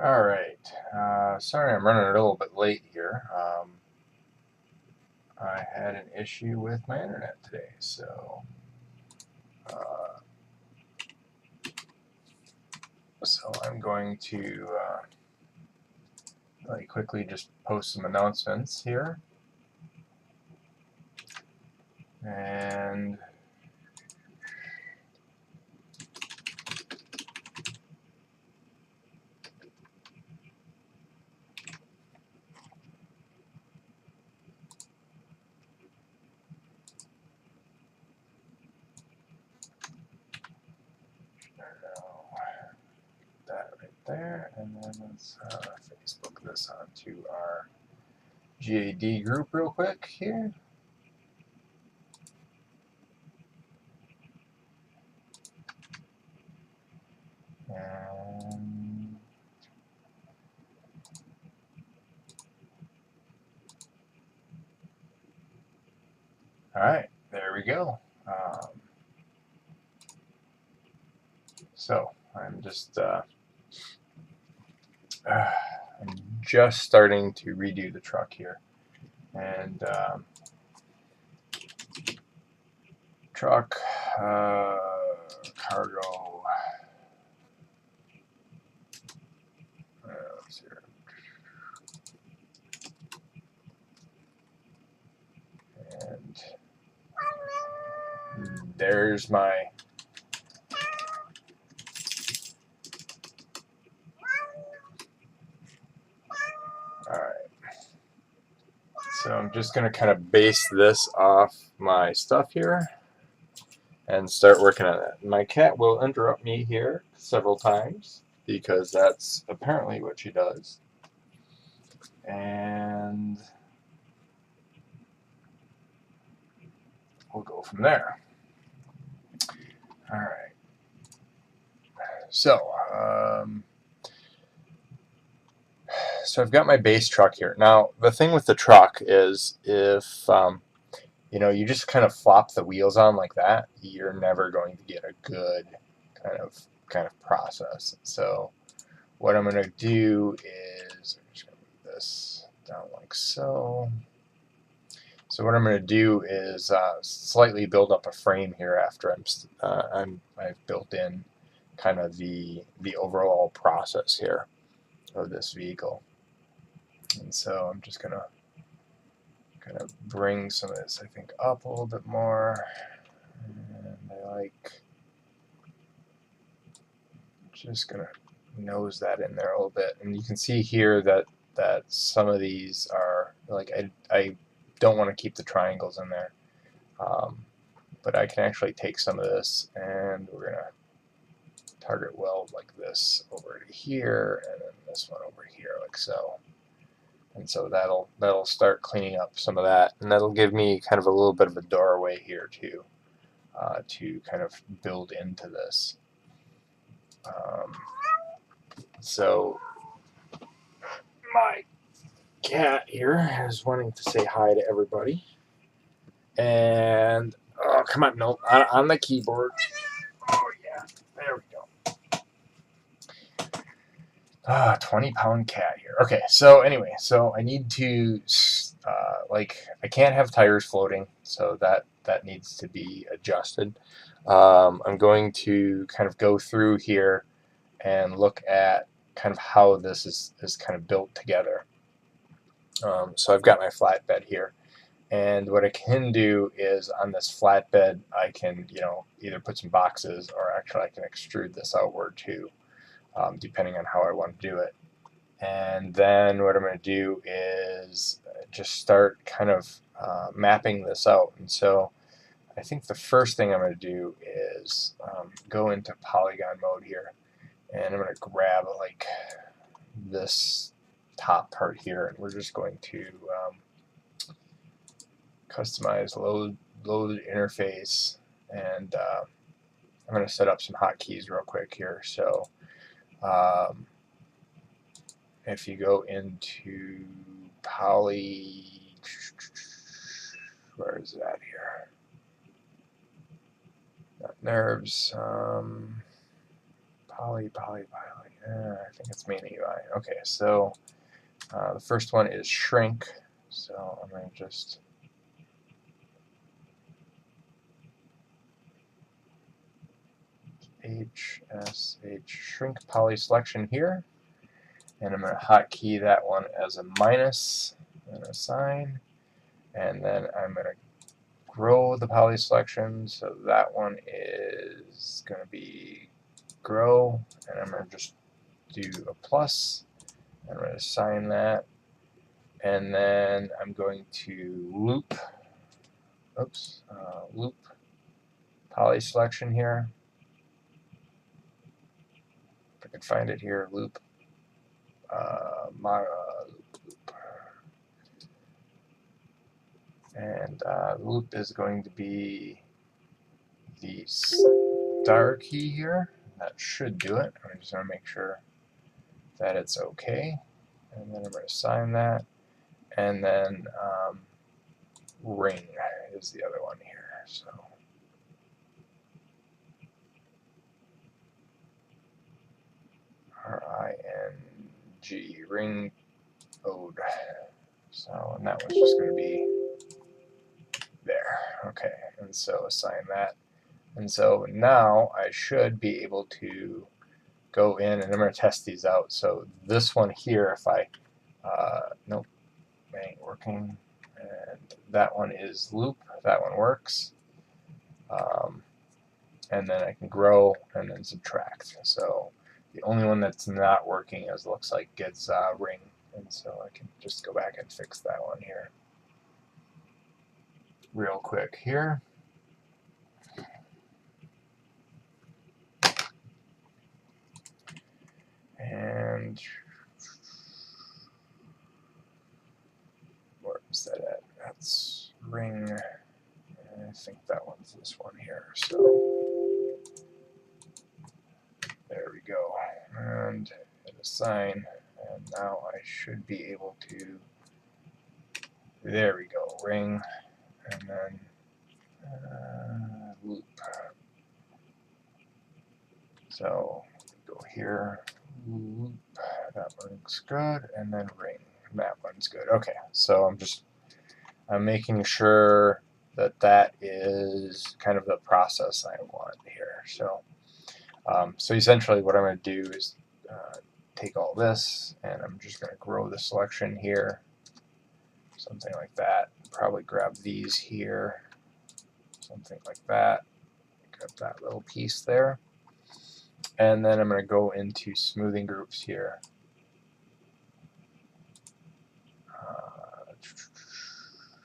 Alright, sorry I'm running a little bit late here. I had an issue with my internet today, so uh, I'm going to really quickly just post some announcements here. And that right there, and then let's Facebook this onto our GAD group real quick here. And alright, there we go. So I'm just starting to redo the truck here, and truck cargo. Let's see here. And there's my alright. So I'm just going to kind of base this off my stuff here and start working on it. My cat will interrupt me here several times because that's apparently what she does. And we'll go from there. Alright. So, I've got my base truck here. Now, the thing with the truck is if you just kind of flop the wheels on like that, you're never going to get a good kind of process. So what I'm going to do is I'm just going to move this down like so. So what I'm going to do is slightly build up a frame here after I've built in kind of the overall process here of this vehicle. And so I'm just going to kind of bring some of this, I think, up a little bit more. And I just going to nose that in there a little bit. And you can see here that some of these are, I don't want to keep the triangles in there. But I can actually take some of this and we're going to target weld like this over to here, and then this one over here like so. And so that'll start cleaning up some of that, and that'll give me kind of a little bit of a doorway here too, to kind of build into this. So my cat here is wanting to say hi to everybody, and oh come on, no, on the keyboard. Oh yeah, there we go. 20-pound cat here. Okay, so anyway, so I need to, I can't have tires floating, so that needs to be adjusted. I'm going to kind of go through here and look at kind of how this is kind of built together. So I've got my flatbed here, and what I can do is on this flatbed, I can either put some boxes, or actually I can extrude this outward too. Depending on how I want to do it. And then what I'm going to do is just start kind of mapping this out. And so I think the first thing I'm going to do is go into polygon mode here, and I'm going to grab like this top part here, and we're just going to customize load interface, and I'm going to set up some hotkeys real quick here. So if you go into where is that here? Not nerves, Poly. I think it's mainly UI. Okay, so the first one is shrink. So I'm going to just HSH shrink poly selection here, and I'm going to hotkey that one as a minus and a sign, and then I'm going to grow the poly selection, so that one is going to be grow, and I'm going to just do a plus, and I'm going to assign that, and then I'm going to loop, loop poly selection here. If I can find it here, loop, loop, and loop is going to be the star key here. That should do it. I'm just going to make sure that it's okay, and then I'm going to assign that, and then ring is the other one here. So RING, ring ode. So, and that one's just going to be there. Okay, and so assign that. And so now I should be able to go in, and I'm going to test these out. So this one here, if I, nope, ain't working. And that one is loop. That one works. And then I can grow and then subtract. So the only one that's not working is looks like it's ring. And so I can just go back and fix that one here real quick here. And where is that at? That's ring. I think that one's this one here. So there we go. And hit assign. And now I should be able to, there we go, ring, and then loop. So go here, loop, that looks good, and then ring, that one's good. Okay, so I'm making sure that that is kind of the process I want here. So, so essentially what I'm going to do is take all this, and I'm just going to grow the selection here, something like that. Probably grab these here, something like that. Grab that little piece there. And then I'm going to go into smoothing groups here.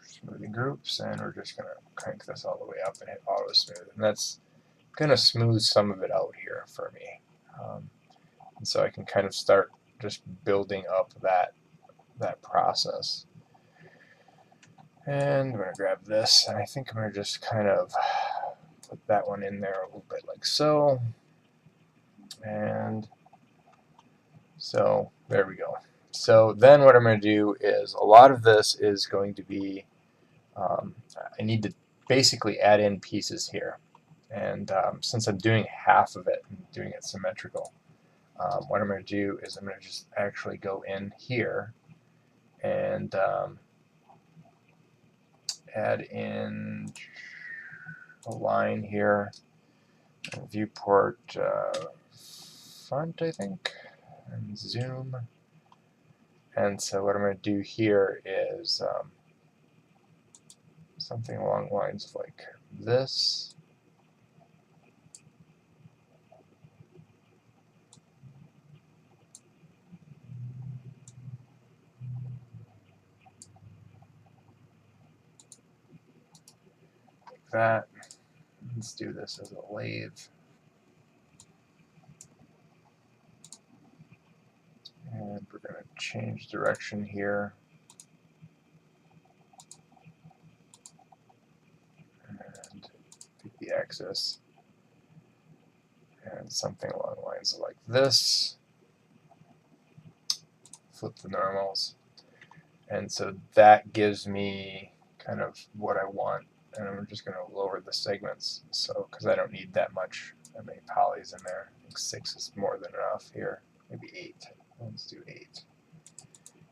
Smoothing groups, and we're just going to crank this all the way up and hit auto smooth. And that's going to smooth some of it out here for me. And so I can kind of start just building up that process. And I'm going to grab this, and I think I'm going to just kind of put that one in there a little bit like so. And so there we go. So then what I'm going to do is a lot of this is going to be, I need to basically add in pieces here. And since I'm doing half of it, I'm doing it symmetrical, what I'm going to do is I'm going to just actually go in here and add in a line here, viewport front, I think, and zoom. And so what I'm going to do here is something along the lines of like this. Like that. Let's do this as a lathe. And we're going to change direction here. And pick the axis. And something along the lines of like this. Flip the normals. And so that gives me kind of what I want. And I'm just going to lower the segments, so because I don't need that much how many polys in there. I think 6 is more than enough here. Maybe 8. Let's do 8.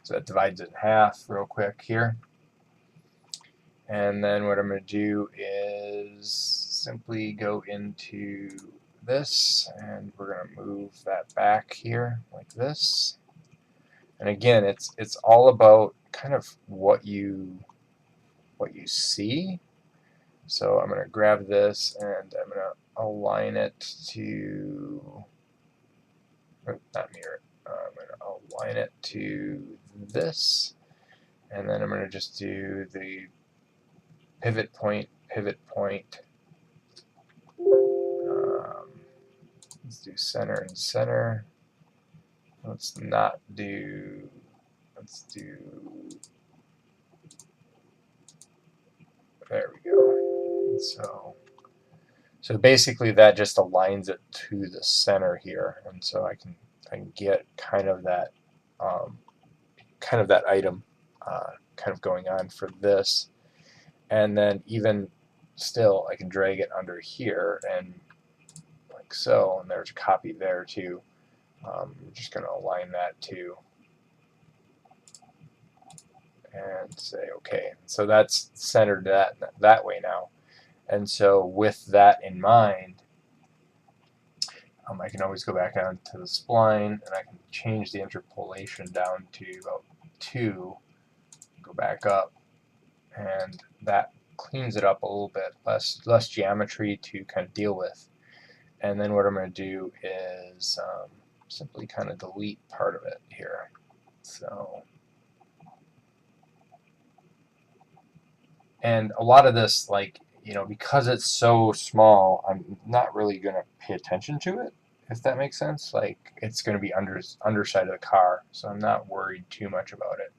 So that divides it in half real quick here. And then what I'm going to do is simply go into this, and we're going to move that back here like this. And again, it's all about kind of what you see. So I'm going to grab this and I'm going to align it to, not mirror it, I'm going to align it to this, and then I'm going to just do the pivot point. Let's do center and center. Let's do, there we go. And so basically that just aligns it to the center here, and so I can get kind of that item kind of going on for this, and then even still I can drag it under here and like so, and there's a copy there too. I'm just going to align that too and say okay. So that's centered that way now. And so with that in mind, I can always go back down to the spline, and I can change the interpolation down to about 2, go back up, and that cleans it up a little bit, less geometry to kind of deal with. And then what I'm going to do is simply kind of delete part of it here. So, and a lot of this, like, because it's so small, I'm not really going to pay attention to it, if that makes sense. Like, it's going to be underside of the car, so I'm not worried too much about it.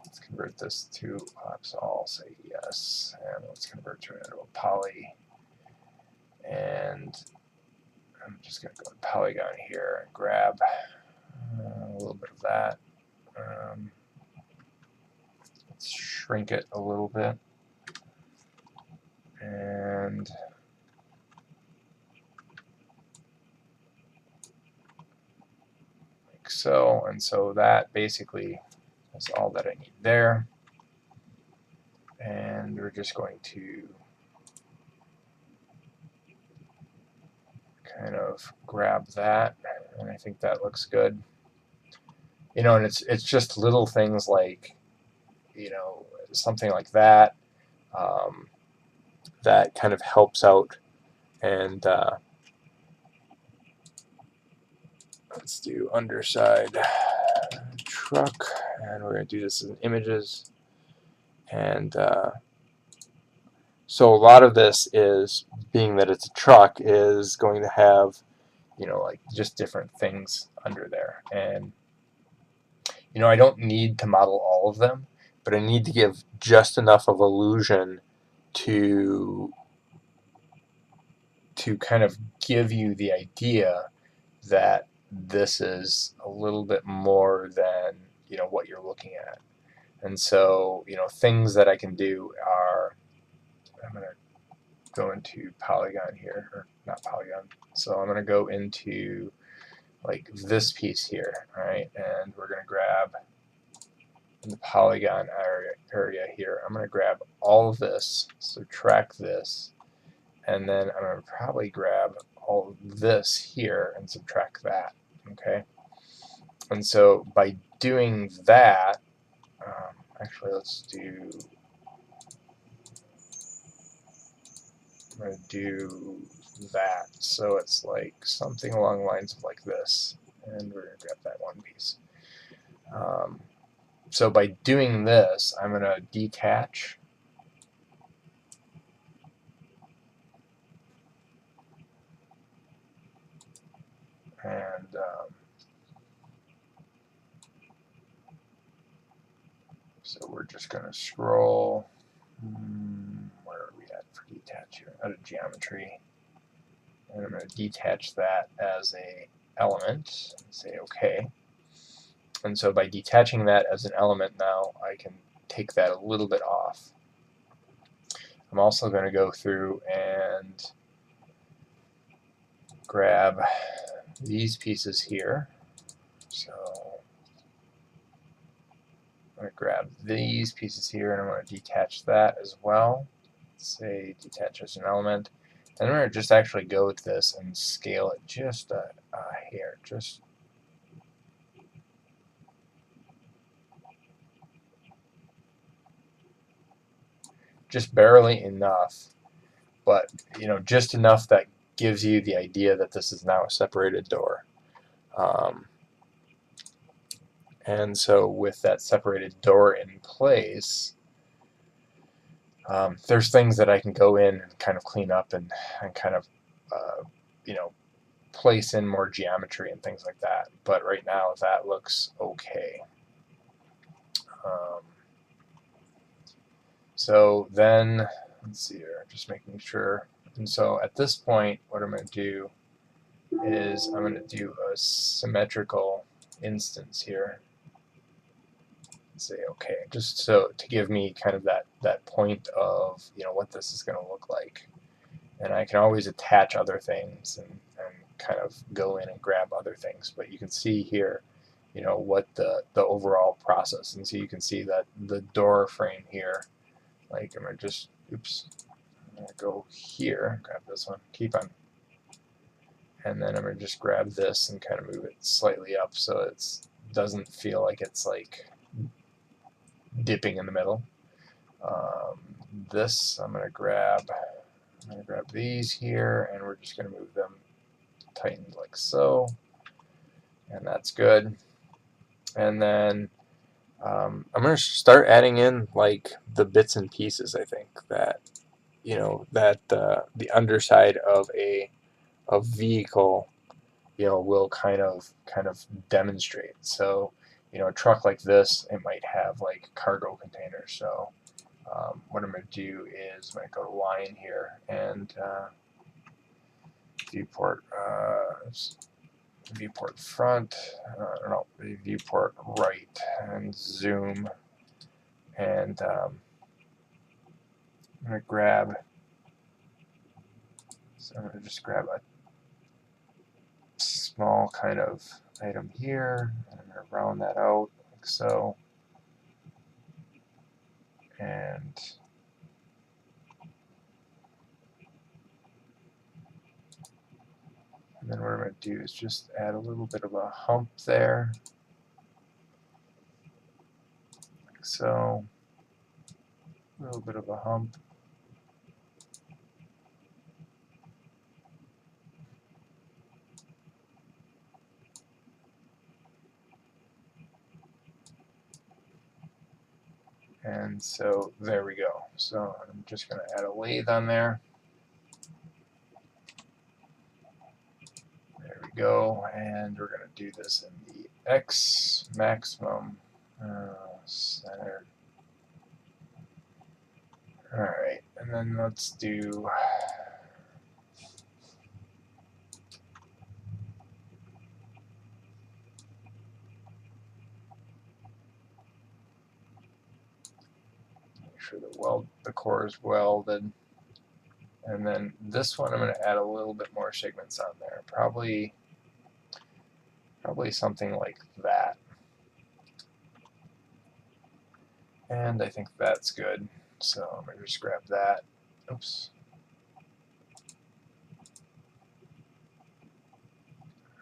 Let's convert this to, so I'll say yes, and let's convert to a poly, and I'm just going to go to polygon here and grab a little bit of that. Let's shrink it a little bit, and like so, and so that basically is all that I need there. And we're just going to kind of grab that, and I think that looks good. And it's just little things like, something like that, that kind of helps out. And let's do underside truck, and we're going to do this in images. And so a lot of this is, being that it's a truck, is going to have, like just different things under there. And, I don't need to model all of them, but I need to give just enough of illusion to kind of give you the idea that this is a little bit more than, what you're looking at. And so, things that I can do are, I'm going to go into polygon here, or not polygon. So I'm going to go into like this piece here, all right? And we're going to grab in the polygon area here, I'm going to grab all of this, subtract this, and then I'm going to probably grab all of this here and subtract that, okay? And so by doing that, actually let's do, I'm going to do that. So it's like something along the lines of like this, and we're going to grab that one piece. So by doing this, I'm going to detach. And so we're just going to scroll. Where are we at for detach here? Out of geometry. And I'm going to detach that as a element and say OK. And so by detaching that as an element now, I can take that a little bit off. I'm also going to go through and grab these pieces here. So I'm going to grab these pieces here, and I'm going to detach that as well. Say detach as an element. And I'm going to just actually go with this and scale it just a hair, just barely enough, but just enough that gives you the idea that this is now a separated door. And so with that separated door in place, there's things that I can go in and kind of clean up and kind of, place in more geometry and things like that. But right now that looks okay. So then, let's see here, just making sure. And so at this point, what I'm going to do is I'm going to do a symmetrical instance here. Say okay, just so to give me kind of that point of what this is going to look like. And I can always attach other things and kind of go in and grab other things. But you can see here, what the overall process. And so you can see that the door frame here, like I'm going to just, oops, I'm going to go here, grab this one, keep on. And then I'm going to just grab this and kind of move it slightly up so it doesn't feel like it's like dipping in the middle. This I'm going to grab these here, and we're just going to move them tightened like so, and that's good. And then I'm going to start adding in like the bits and pieces. I think that the underside of a vehicle will kind of demonstrate. So a truck like this, it might have like cargo containers. So what I'm going to do is I'm going to go to line here and viewport front, no, viewport right, and zoom, and I'm going to grab, so I'm going to just grab a small kind of item here, and I'm going to round that out like so, and then what I'm going to do is just add a little bit of a hump there, like so, a little bit of a hump. And so there we go. So I'm just going to add a lathe on there. There we go. And we're going to do this in the X maximum center. Alright, and then let's do make sure the core is welded. And then this one I'm going to add a little bit more segments on there. Probably something like that. And I think that's good. So I'm going to just grab that. Oops.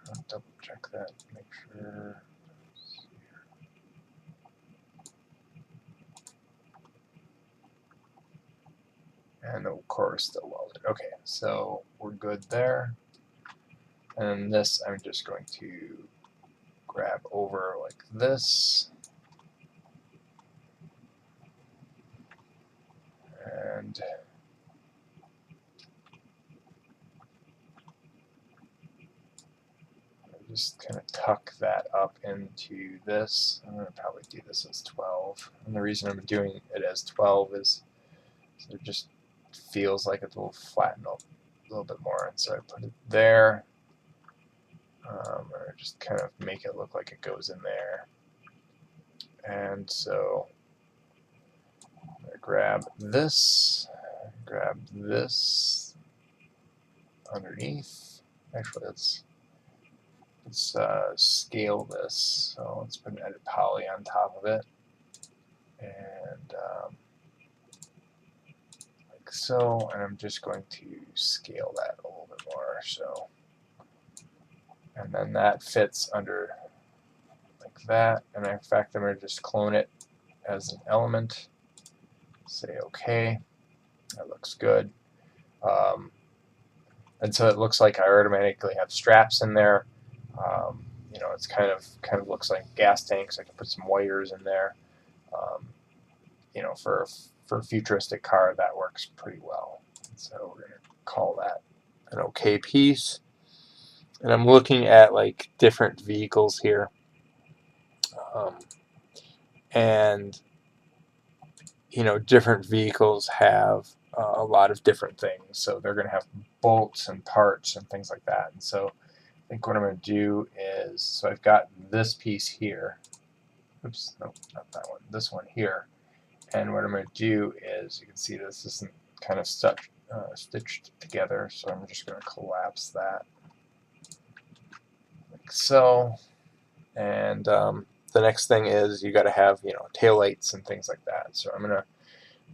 I'll double check that, make sure. And the core is still welded. Okay, so we're good there. And this I'm just going to grab over like this. And just kind of tuck that up into this. I'm going to probably do this as 12. And the reason I'm doing it as 12 is so it just feels like it will flatten up a little bit more. And so I put it there. Or just kind of make it look like it goes in there. And so I'm going to grab this underneath. Actually, let's scale this. So let's put an edit poly on top of it, and like so. And I'm just going to scale that a little bit more. So, and then that fits under like that. And in fact, I'm going to just clone it as an element. Say OK. That looks good. And so it looks like I automatically have straps in there. You know, it's kind of looks like gas tanks. I can put some wires in there. Um, you know, for a futuristic car, that works pretty well. So we're going to call that an OK piece. And I'm looking at like different vehicles here, and you know, different vehicles have a lot of different things. So they're going to have bolts and parts and things like that. And so I think what I'm going to do is, so I've got this piece here. Oops, no, not that one. This one here. And what I'm going to do is, you can see this isn't kind of stitched together. So I'm just going to collapse that like so. And the next thing is you got to have, you know, taillights and things like that. So I'm going to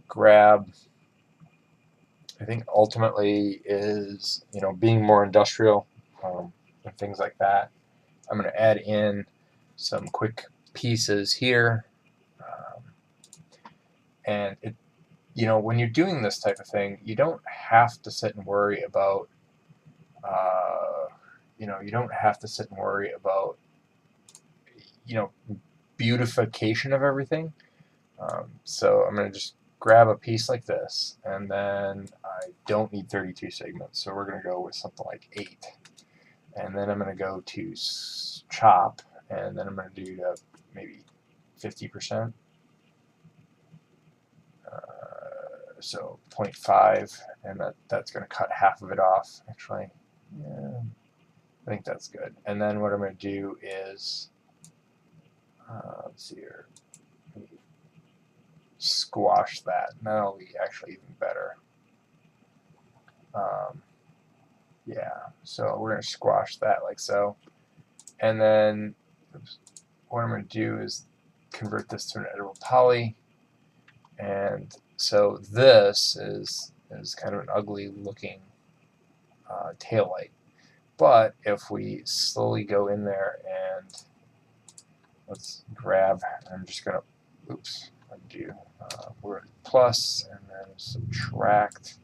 grab, I think ultimately is, you know, being more industrial and things like that. I'm going to add in some quick pieces here. And it, you know, when you're doing this type of thing, you don't have to sit and worry about, you know, you don't have to sit and worry about, you know, beautification of everything. So I'm going to just grab a piece like this, and then I don't need 32 segments, so we're going to go with something like 8. And then I'm going to go to chop, and then I'm going to do maybe 50%. So 0.5, and that's going to cut half of it off, actually. Yeah, I think that's good. And then what I'm going to do is, let's see here, squash that, and that'll be actually even better. Yeah, so we're going to squash that like so. And then what I'm going to do is convert this to an editable poly. And so this is kind of an ugly looking tail light. But if we slowly go in there and let's grab, I'm just going to, oops, undo, we're at plus, and then subtract,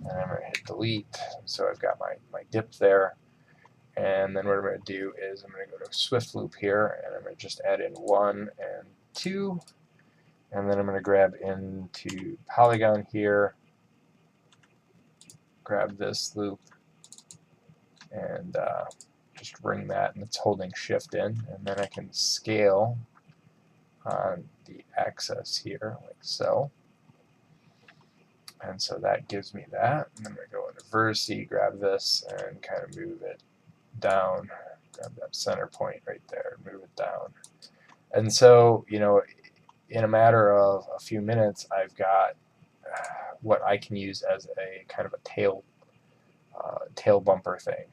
and I'm going to hit delete. So I've got my dip there. And then what I'm going to do is I'm going to go to Swift Loop here, and I'm going to just add in 1 and 2. And then I'm going to grab into Polygon here, grab this loop, and just bring that, and it's holding shift in. And then I can scale on the axis here, like so. And so that gives me that. And I'm going to go into vertice, grab this, and kind of move it down. Grab that center point right there, and move it down. And so, you know, in a matter of a few minutes, I've got what I can use as a kind of a tail bumper thing.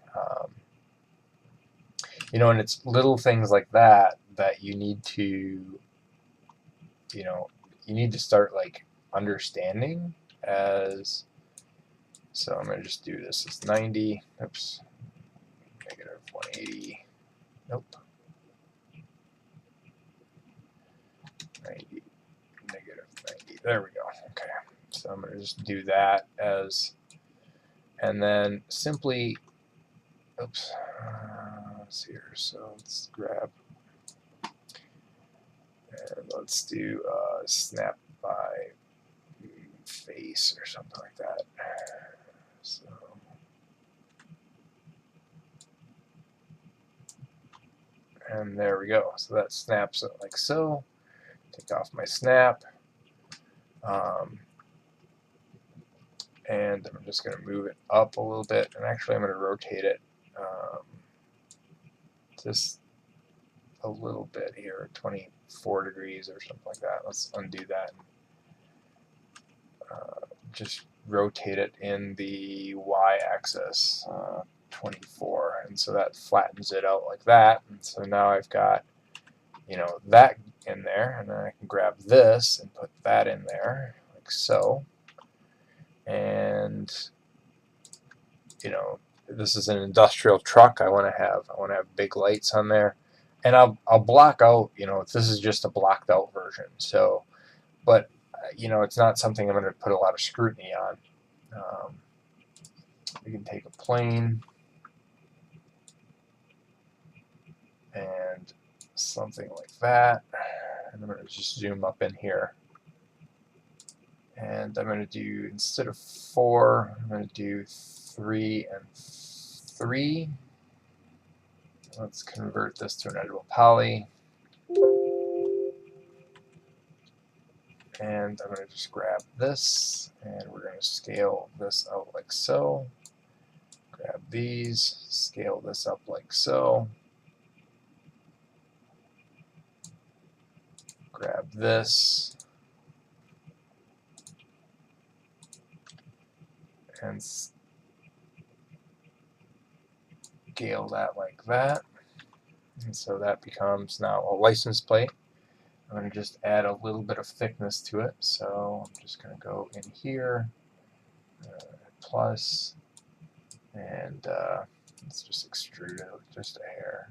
You know, and it's little things like that that you need to, you know, you need to start like understanding as. So I'm going to just do this as 90. Oops. Negative 180. Nope. 90. Negative 90. There we go. Okay. So I'm going to just do that as, and then simply, oops, let's see here. So let's grab, and let's do snap by face or something like that. So, and there we go. So that snaps it like so. Take off my snap. And I'm just going to move it up a little bit, and actually I'm going to rotate it just a little bit here, 24 degrees or something like that. Let's undo that and just rotate it in the y-axis. 24, and so that flattens it out like that. And so now I've got, you know, that in there, and then I can grab this and put that in there like so. And you know, this is an industrial truck. I want to have big lights on there, and I'll block out. You know, this is just a blocked out version. So, but you know, it's not something I'm going to put a lot of scrutiny on. We can take a plane and something like that, and I'm going to just zoom up in here. And I'm going to do, instead of 4, I'm going to do 3 and 3. Let's convert this to an editable poly. And I'm going to just grab this, and we're going to scale this out like so. Grab these, scale this up like so. Grab this, and scale that like that. And so that becomes now a license plate. I'm going to just add a little bit of thickness to it. So I'm just going to go in here, plus, and let's just extrude it just a hair.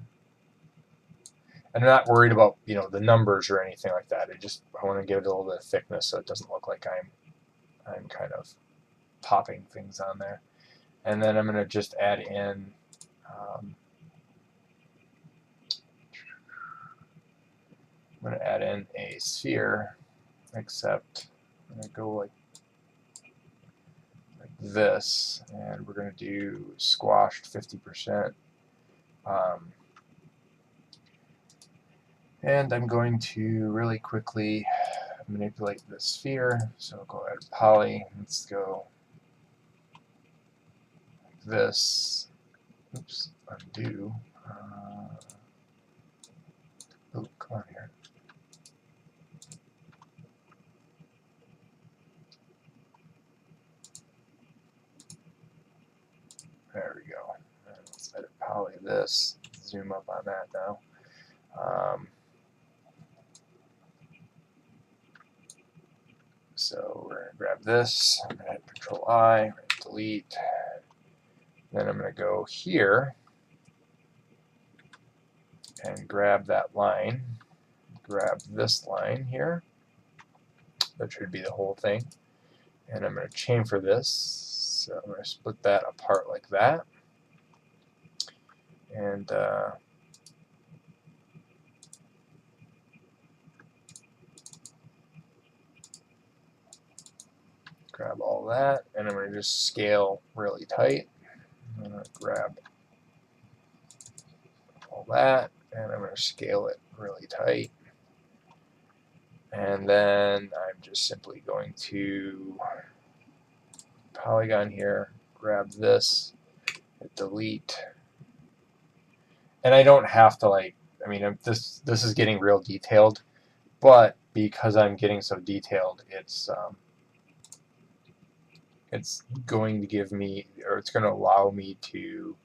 And I'm not worried about, you know, the numbers or anything like that. I want to give it a little bit of thickness so it doesn't look like I'm kind of popping things on there. And then I'm going to just add in I'm going to add in a sphere, except I'm going to go like this, and we're going to do squashed 50%. And I'm going to really quickly manipulate the sphere. So I'll go add poly. Let's go like this. Oops, undo. Oh, come on here. There we go. And let's edit poly this. Zoom up on that now. So we're going to grab this. I'm going to hit Control I, I'm going to delete. Then I'm going to go here and grab that line. Grab this line here. That should be the whole thing. And I'm going to chamfer this. So I'm going to split that apart like that. And grab all that. And I'm going to just scale really tight. I'm going to grab all that. And I'm going to scale it really tight. And then I'm just simply going to polygon here, grab this, hit delete. And I don't have to, like, I mean, this is getting real detailed, but because I'm getting so detailed, it's going to give me, or it's going to allow me to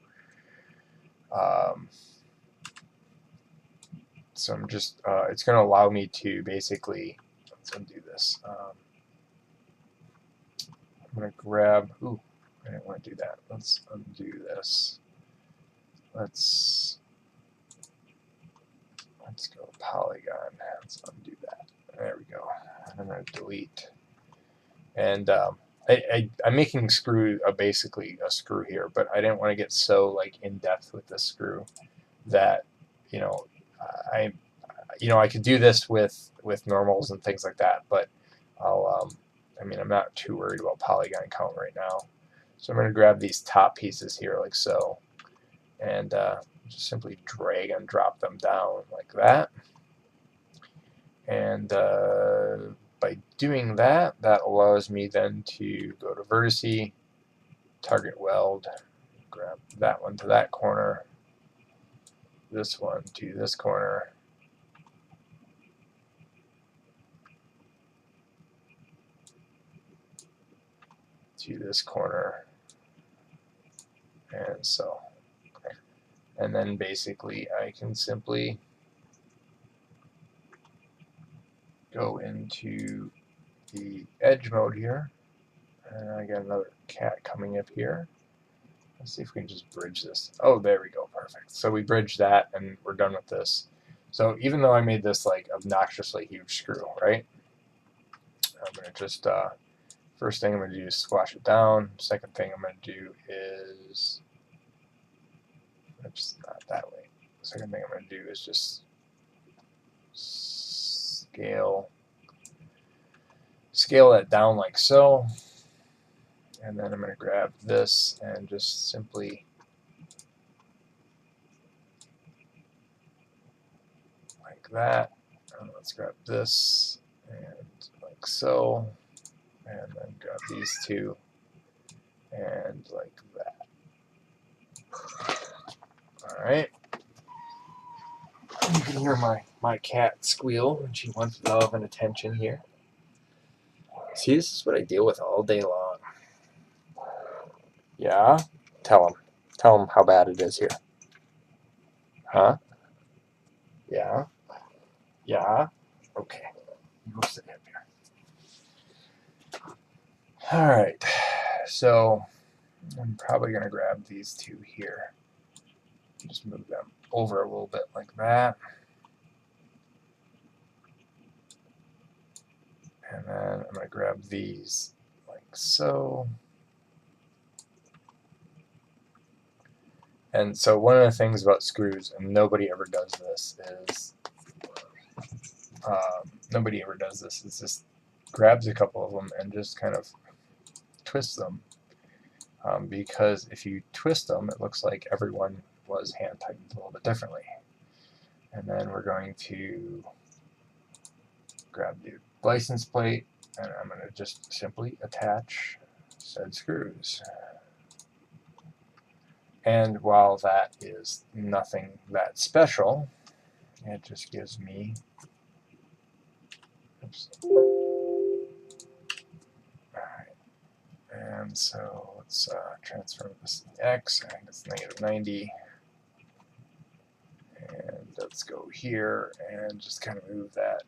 so I'm just it's going to allow me to basically, let's undo this. I'm going to grab, ooh, I didn't want to do that. Let's undo this. Let's go polygon. Let's undo that. There we go. And I'm going to delete. And I'm making screw basically a screw here, but I didn't want to get so like in depth with this screw that, you know, I could do this with normals and things like that, but I mean, I'm not too worried about polygon count right now. So I'm going to grab these top pieces here like so, and just simply drag and drop them down like that. And by doing that, that allows me then to go to vertice, target weld, grab that one to that corner, this one to this corner, to this corner, and so. And then basically I can simply go into the edge mode here, and I got another cat coming up here. Let's see if we can just bridge this. Oh, there we go, perfect. So we bridged that, and we're done with this. So even though I made this like obnoxiously huge screw, right? I'm gonna just first thing I'm gonna do is squash it down. Second thing I'm gonna do is, oops, not that way. The second thing I'm gonna do is just scale that down like so, and then I'm going to grab this and just simply like that. Let's grab this and like so, and then grab these two and like that. Alright. You can hear my cat squeal when she wants love and attention here. See, this is what I deal with all day long. Yeah? Tell him. Tell him how bad it is here. Huh? Yeah? Yeah? Okay. You go sit up here. Alright. So, I'm probably going to grab these two here. Just move them over a little bit like that. And then I'm going to grab these like so. And so one of the things about screws, and nobody ever does this, is just grabs a couple of them and just kind of twists them. Because if you twist them, it looks like everyone was hand tightened a little bit differently. And then we're going to grab the license plate, and I'm going to just simply attach said screws. And while that is nothing that special, it just gives me, oops. Alright, and so let's transfer this to X, I think it's -90, and let's go here and just kind of move that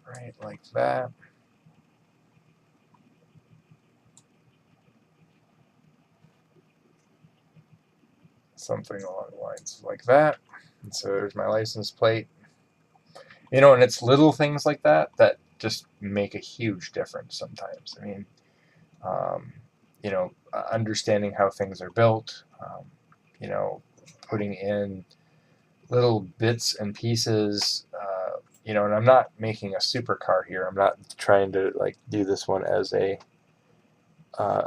right like that. Something along the lines like that. And so there's my license plate. You know, and it's little things like that that just make a huge difference sometimes. I mean, you know, understanding how things are built, you know, putting in little bits and pieces, you know, and I'm not making a supercar here. I'm not trying to like do this one as a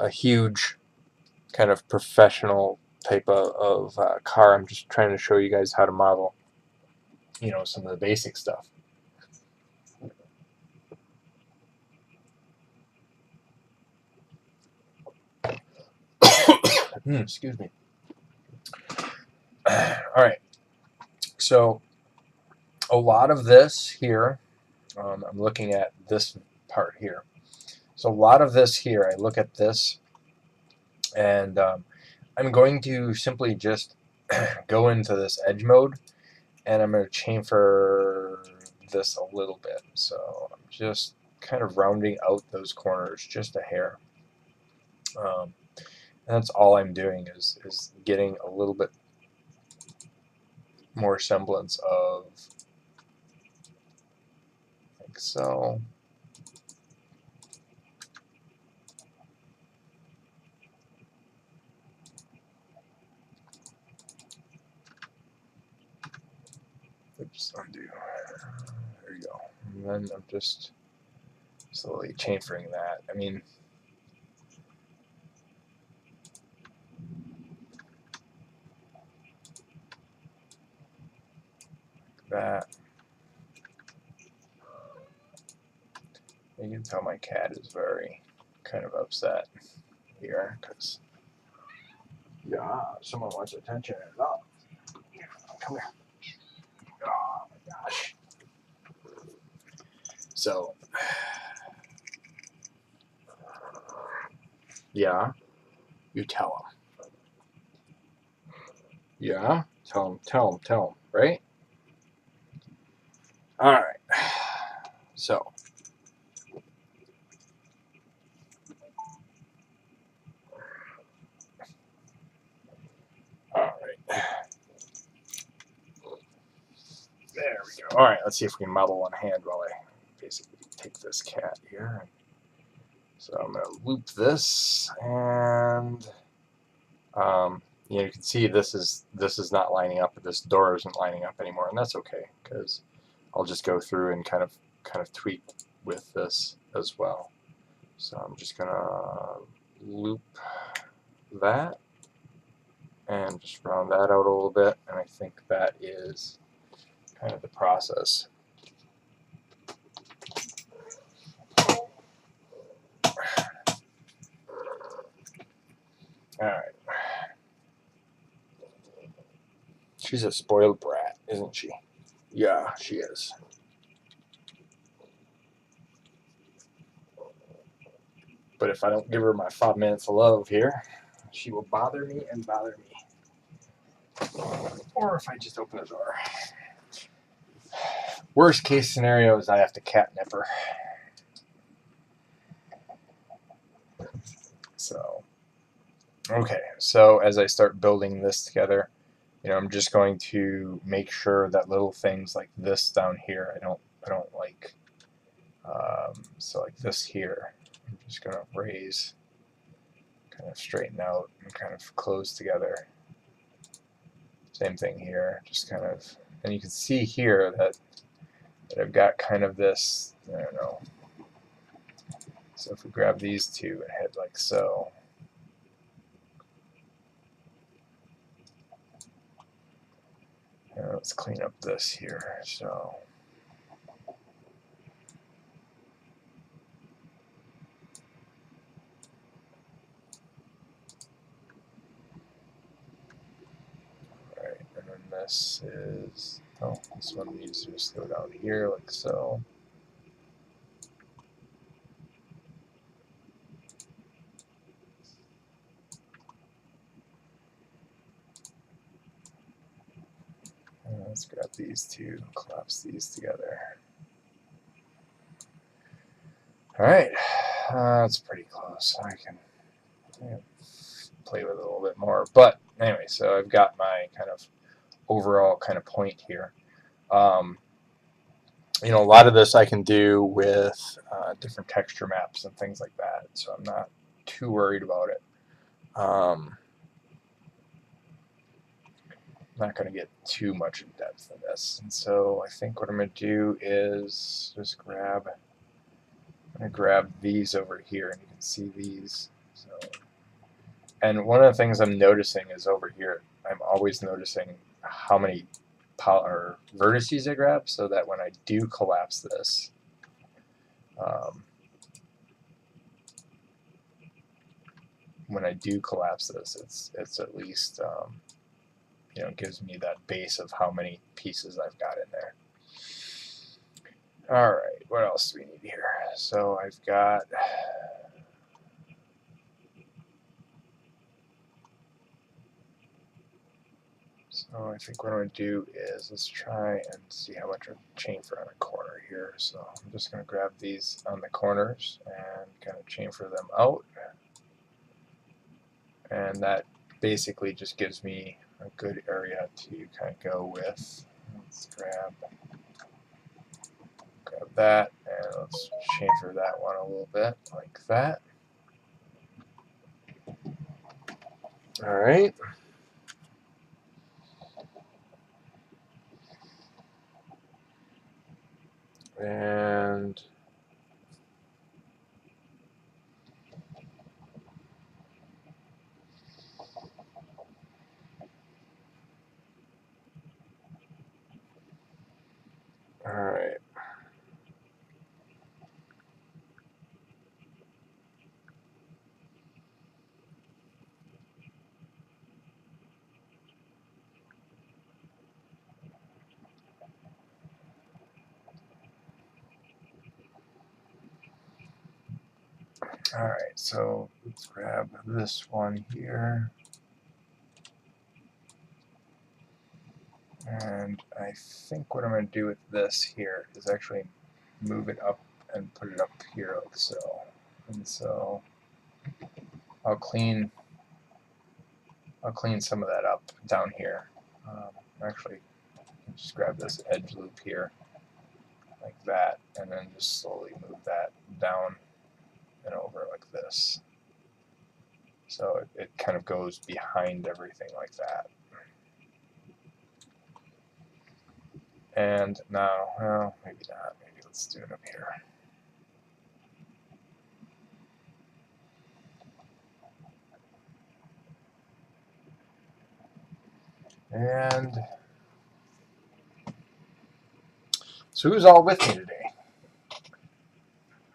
huge kind of professional type of car. I'm just trying to show you guys how to model, you know, some of the basic stuff. Excuse me. All right. So a lot of this here, I'm looking at this part here. So a lot of this here, I look at this, and I'm going to simply just go into this edge mode, and I'm going to chamfer this a little bit. So I'm just kind of rounding out those corners just a hair. And that's all I'm doing is getting a little bit more semblance of like so. Oops, undo. There you go. And then I'm just slowly chamfering that. I mean, like that. You can tell my cat is very kind of upset here because, yeah, someone wants attention and love. Come here. Oh my gosh. So, yeah. You tell them. Yeah, tell them, right? All right. So, all right. There we go. All right, let's see if we can model one hand while I basically take this cat here. So I'm going to loop this, and you can see this is not lining up, but this door isn't lining up anymore, and that's okay because I'll just go through and kind of tweak with this as well. So I'm just going to loop that and just round that out a little bit, and I think that is kind of the process. All right. She's a spoiled brat, isn't she? Yeah, she is. But if I don't give her my 5 minutes of love here, she will bother me and bother me. Or if I just open the door. Worst case scenario is I have to catnip her. So, okay. So as I start building this together, I'm just going to make sure that little things like this down here, I don't like. So like this here, I'm just going to raise, kind of straighten out, and kind of close together. Same thing here, just kind of, and you can see here that I've got kind of this, I don't know. So if we grab these two and head like so, let's clean up this here. So alright, and then this is, oh, this one needs to just go down here like so. And let's grab these two, collapse these together. Alright, that's pretty close. I can play with it a little bit more. But anyway, so I've got my kind of overall kind of point here. A lot of this I can do with different texture maps and things like that, so I'm not too worried about it. I'm not going to get too much in depth in this, and so I think what I'm going to do is just I'm going to grab these over here, and you can see these. So, and one of the things I'm noticing is over here, I'm always noticing how many vertices I grab, so that when I do collapse this, it's at least gives me that base of how many pieces I've got in there. All right, what else do we need here? So I've got. So I think what I'm going to do is let's try and see how much I chamfer on a corner here. So I'm just going to grab these on the corners and kind of chamfer them out. And that basically just gives me a good area to kind of go with. Let's grab that, and let's chamfer that one a little bit like that. All right. And all right. Alright, so let's grab this one here. And I think what I'm going to do with this here is actually move it up and put it up here like so. And so I'll clean some of that up down here. Actually, just grab this edge loop here like that, and then just slowly move that down and over like this. So it kind of goes behind everything like that. And now, well, maybe not. Maybe let's do it up here. And so who's all with me today?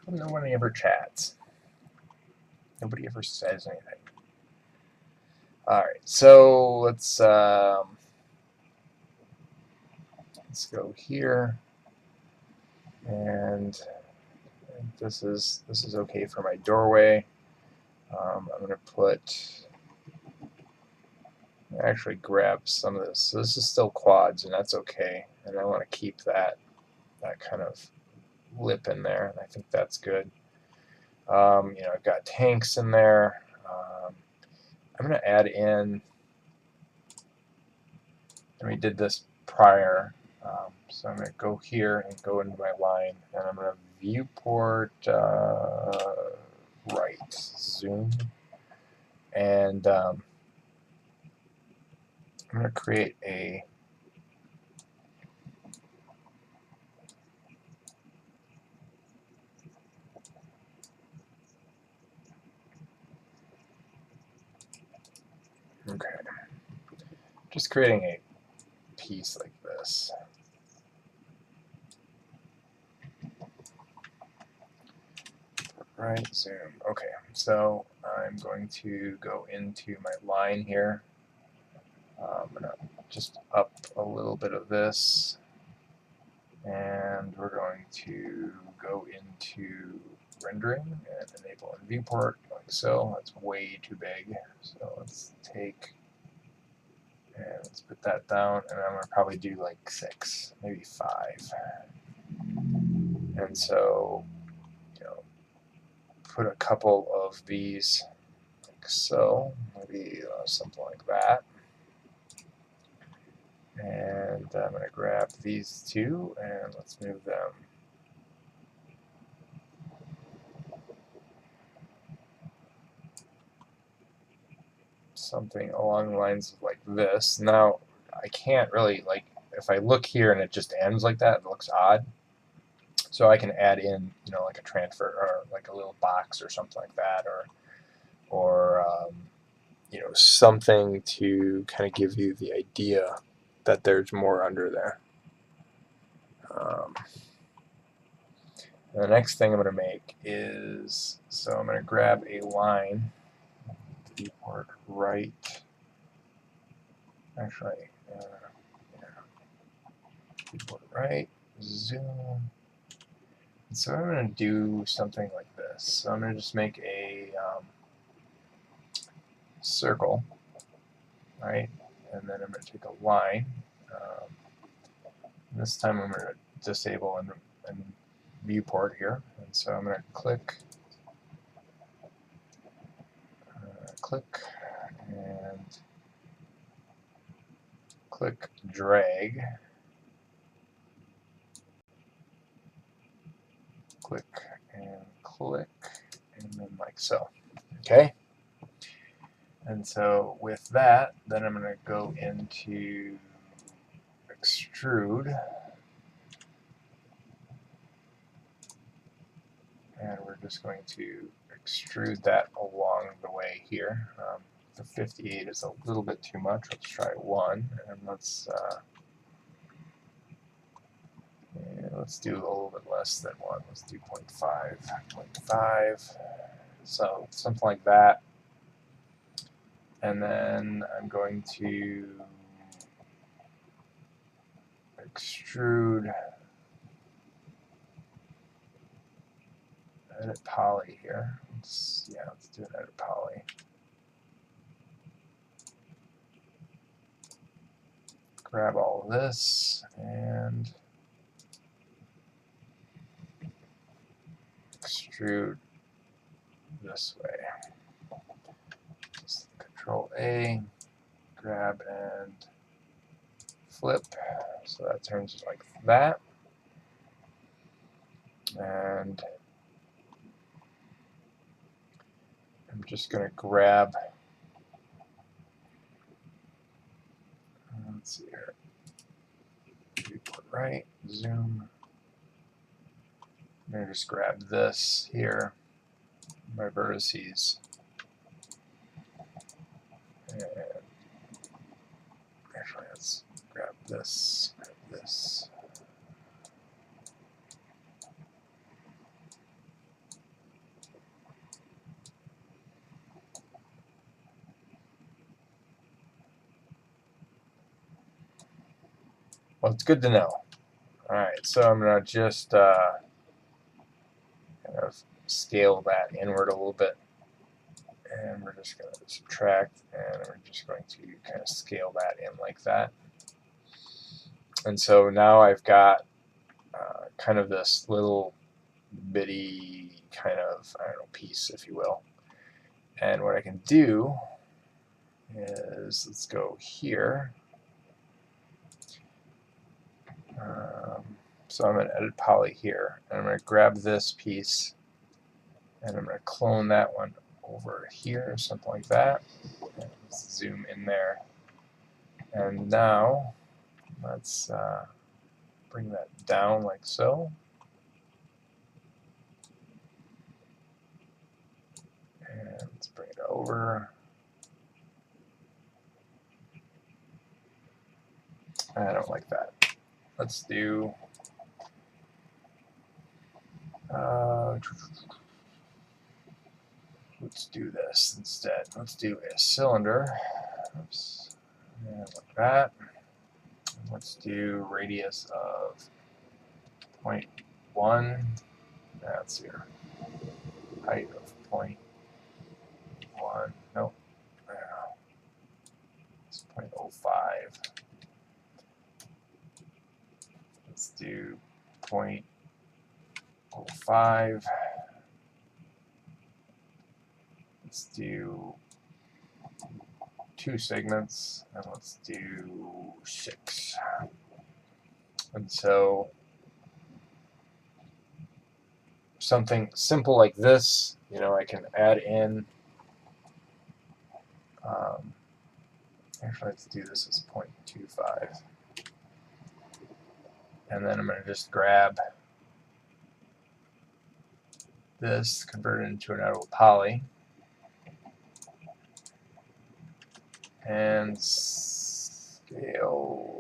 No one ever chats. Nobody ever says anything. All right, so let's go here, and this is okay for my doorway. I'm going to actually grab some of this. So this is still quads, and that's okay. And I want to keep that kind of lip in there, and I think that's good. I've got tanks in there. I'm going to add in, and we did this prior, so I'm going to go here and go into my line, and I'm going to viewport right, zoom, and I'm going to create a just creating a piece like this. Right, zoom. Okay, so I'm going to go into my line here. I'm going to just up a little bit of this, and we're going to go into rendering and enable a viewport like so. That's way too big, so let's take and let's put that down, and I'm going to probably do like 6, maybe 5. And so, put a couple of these like so, maybe something like that. And I'm going to grab these two, and let's move them something along the lines of like this. Now, I can't really, like, if I look here and it just ends like that, it looks odd. So I can add in, like a transfer or like a little box or something like that, or something to kind of give you the idea that there's more under there. The next thing I'm going to make is, so I'm going to grab a line, viewport right, actually, viewport right, zoom. And so I'm going to do something like this. So I'm going to just make a circle, right, and then I'm going to take a line. This time I'm going to disable and viewport here, and so I'm going to click, and click drag, click and click, and then like so. Okay? And so with that, then I'm going to go into extrude, and we're just going to extrude that along the way here. The 58 is a little bit too much. Let's try 1, and let's do a little bit less than 1. Let's do 0.5, 0.5. So something like that. And then I'm going to extrude, edit poly here. let's do an edit poly. Grab all of this and extrude this way. Just Control A, grab and flip, so that turns like that. And I'm just going to grab, let's see here, viewport right, zoom. I'm going to just grab this here, my vertices, and actually let's grab this, grab this. Well, it's good to know. Alright, so I'm going to just kind of scale that inward a little bit. And we're just going to subtract, and we're just going to kind of scale that in like that. And so now I've got kind of this little bitty kind of, I don't know, piece, if you will. And what I can do is, let's go here. So I'm going to edit poly here, and I'm going to grab this piece, and I'm going to clone that one over here, something like that. And let's zoom in there. And now let's bring that down like so. And let's bring it over. I don't like that. Let's do let's do this instead. Let's do a cylinder. Oops. And like that. Let's do radius of 0.1. That's here. Height of 0.1. Nope. It's 0.05. Let's do 0.05. Let's do 2 segments, and let's do 6. And so something simple like this, you know, I can add in, actually let's do this as 0.25. And then I'm going to just grab this, convert it into an editable poly, and scale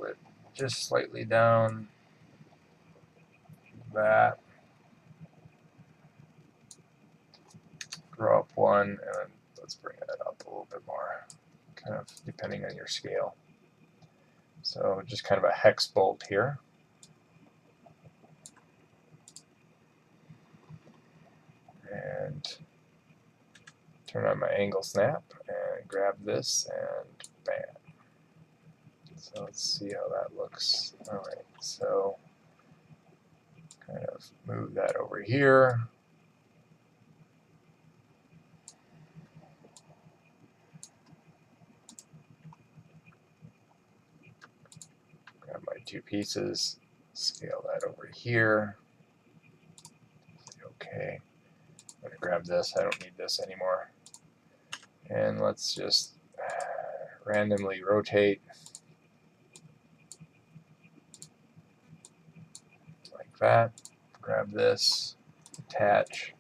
it just slightly down that. Grow up one, and then let's bring it up a little bit more, kind of depending on your scale. So just kind of a hex bolt here. And turn on my angle snap and grab this and bam. So let's see how that looks. Alright, so kind of move that over here. Grab my 2 pieces, scale that over here. Okay, I'm going to grab this, I don't need this anymore. And let's just randomly rotate like that. Grab this, attach.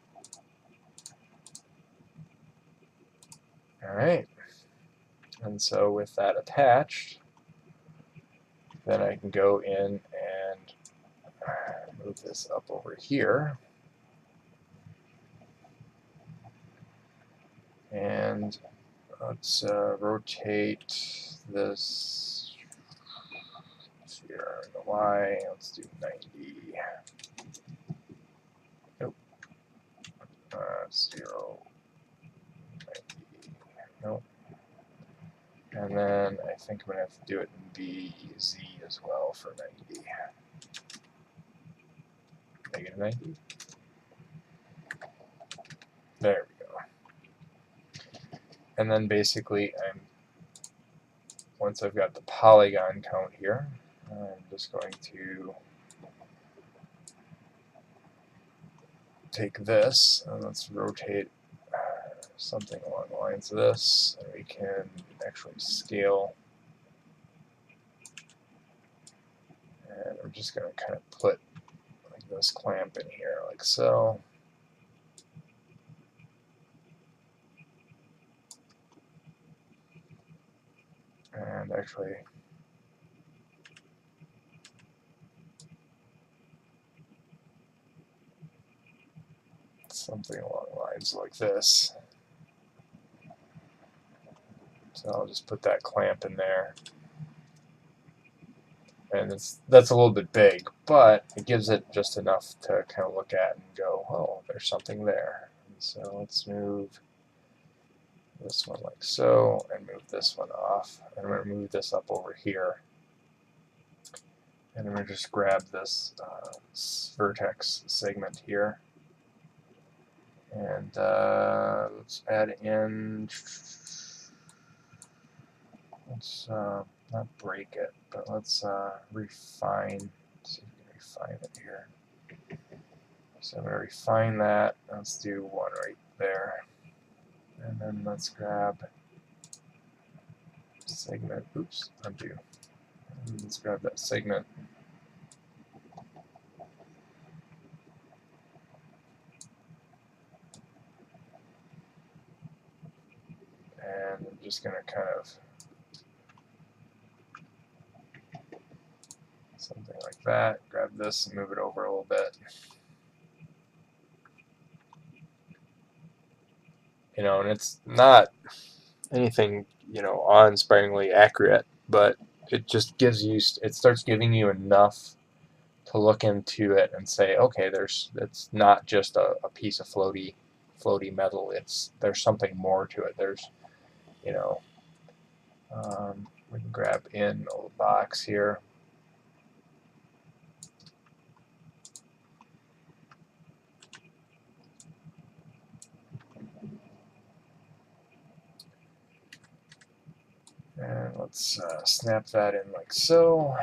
Alright, and so with that attached, then I can go in and move this up over here. And let's rotate this here on the Y. Let's do 90. Nope. 0, 90. Nope. And then I think I'm going to have to do it in BZ as well for 90. Negative 90. There we go. And then basically once I've got the polygon count here, I'm just going to take this and let's rotate something along the lines of this, and we can actually scale. And I'm just going to kind of put like this clamp in here, like so. And actually, something along the lines like this. So I'll just put that clamp in there. And that's a little bit big, but it gives it just enough to kind of look at and go, oh, there's something there. And so let's move this one like so, and move this one off. And I'm going to move this up over here. And I'm going to just grab this vertex segment here. And let's add in, let's not break it, but let's refine. Let's see if we can refine it here. So I'm going to refine that. Let's do one right there. And then let's grab segment. Oops, undo. And let's grab that segment. And I'm just going to kind of something like that. Grab this and move it over a little bit. You know, and it's not anything, you know, awe-inspiringly accurate, but it just gives you, it starts giving you enough to look into it and say, okay, it's not just a piece of floaty metal. There's something more to it. There's, you know, we can grab in a little box here. And let's snap that in like so.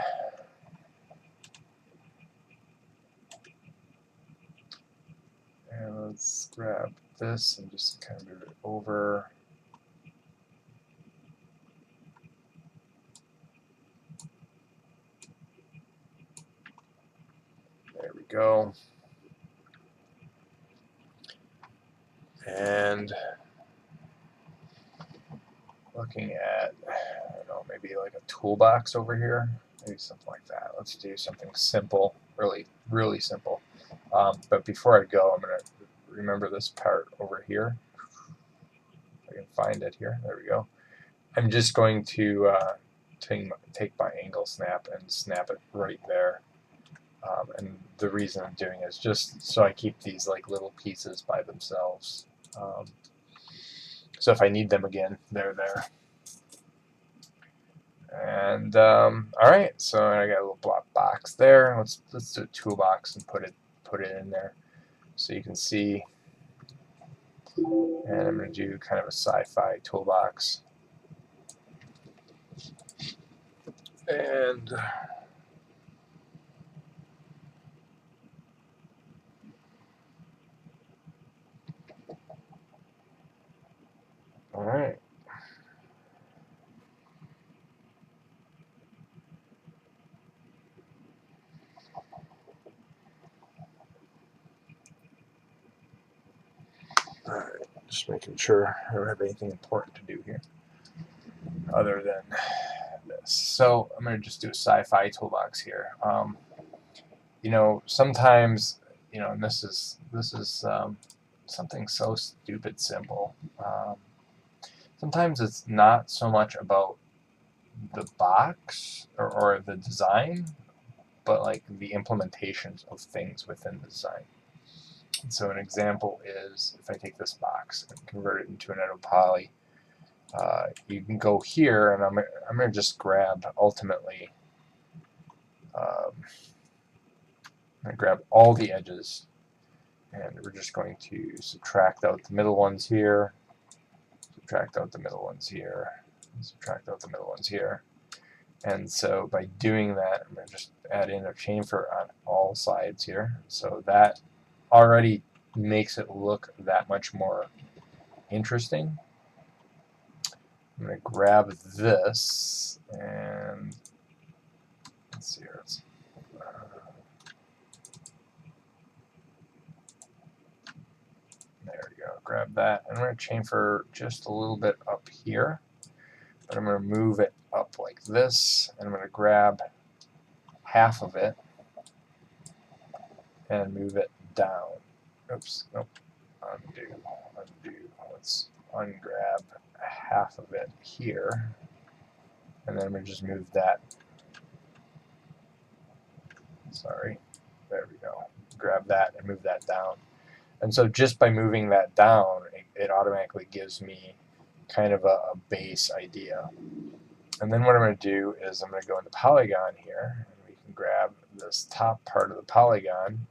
And let's grab this and just kind of move it over. There we go. And looking at, I don't know, maybe like a toolbox over here, maybe something like that. Let's do something simple, really, really simple. But before I go, I'm going to remember this part over here. If I can find it here. There we go. I'm just going to take my angle snap and snap it right there. And the reason I'm doing it is just so I keep these like little pieces by themselves. So if I need them again, they're there. And all right, so I got a little block box there. Let's do a toolbox and put it in there, so you can see. And I'm going to do kind of a sci-fi toolbox. And all right. All right, just making sure I don't have anything important to do here other than this. So I'm going to just do a sci-fi toolbox here. You know, sometimes, you know, and this is something so stupid simple. Sometimes it's not so much about the box or the design, but like the implementations of things within the design. So an example is if I take this box and convert it into an poly, you can go here, and I'm going to just grab ultimately. I'm going to grab all the edges, and we're just going to subtract out the middle ones here, subtract out the middle ones here, subtract out the middle ones here. And so by doing that, I'm going to just add in a chamfer on all sides here. So that already makes it look that much more interesting. I'm going to grab this and let's see here. There we go. Grab that. I'm going to chamfer just a little bit up here, but I'm going to move it up like this, and I'm going to grab half of it and move it down. Oops, nope. Undo. Let's ungrab half of it here, and then I'm going to just move that. Sorry. There we go. Grab that and move that down. And so just by moving that down, it automatically gives me kind of a base idea. And then what I'm going to do is I'm going to go into polygon here, and we can grab this top part of the polygon